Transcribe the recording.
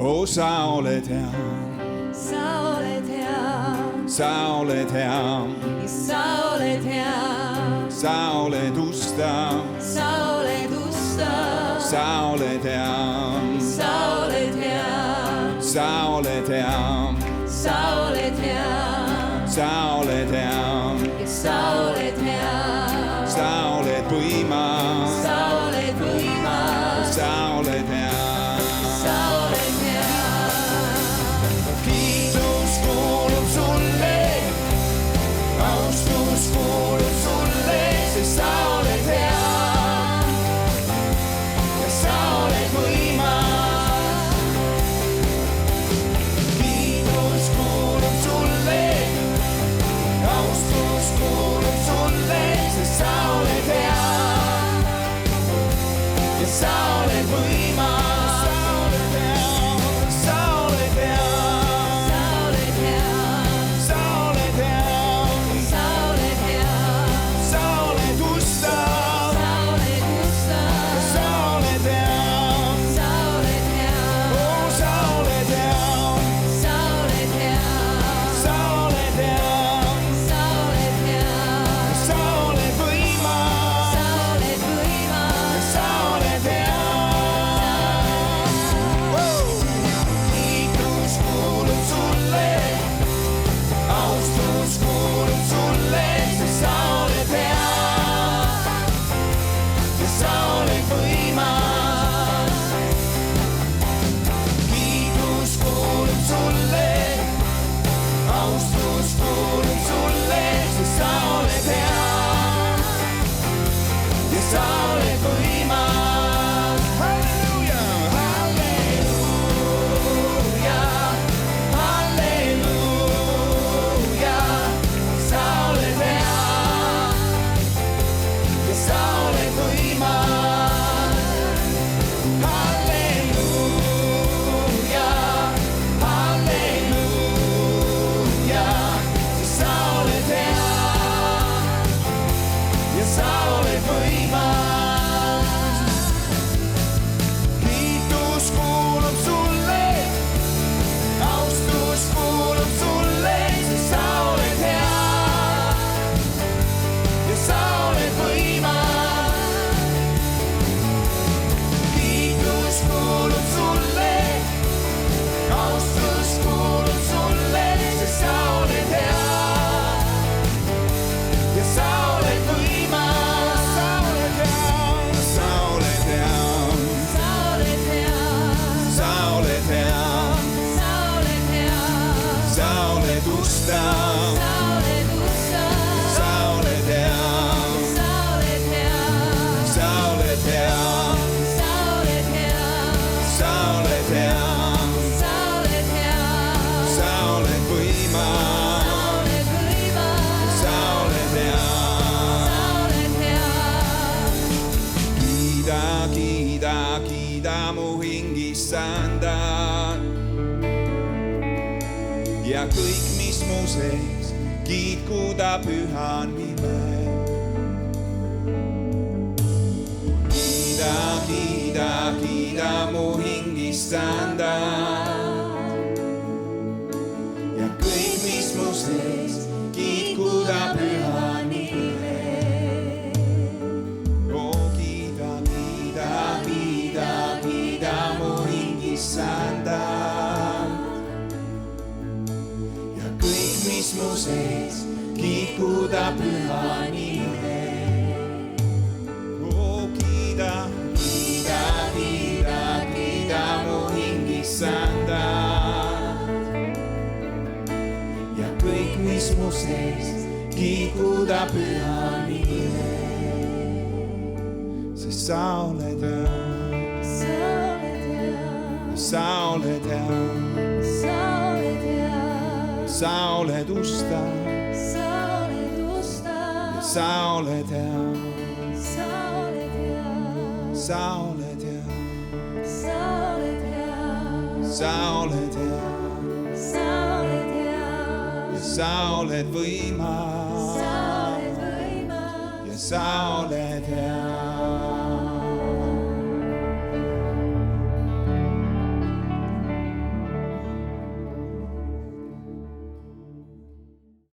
O sa oled hea, sa oled hea, sa oled hea, sa oled hea, sa oled ustav, sa oled ustav, sa oled hea, sa oled hea, sa oled hea, sa oled hea, sa oled hea, sa oled hea, sa oled võimas, sa oled võimas, sa oled hea. sa oled hea. Kiitus kuulub sulle, austus kuulub sulle, sest sa oled hea ja sa oled võimas. Kiitus kuulub sulle, austus kuulub sulle, sest sa oled hea ja sa oled võimas. Kiida mu hingissanda ja kõik, mis mu sees, kiitku ta püha nime. Kiida, kiida, kiida mu hingissanda ja kõik, mis mu sees, kiitku ta püha nime. Ja kõik, mis mu sees, kiitku ta püha nime. Kiida, kiida, kiida, kiida mu hingissanda ja kõik, mis mu sees, kiitku ta püha nime. Sest sa oled hea, sa oled hea, sa oled hea, sa oled ustav, sa oled ustav, sa oled hea, sa oled hea, sa oled hea, sa oled hea, sa oled hea, sa oled hea, ja sa oled võimas, sa oled võimas, ja sa oled hea.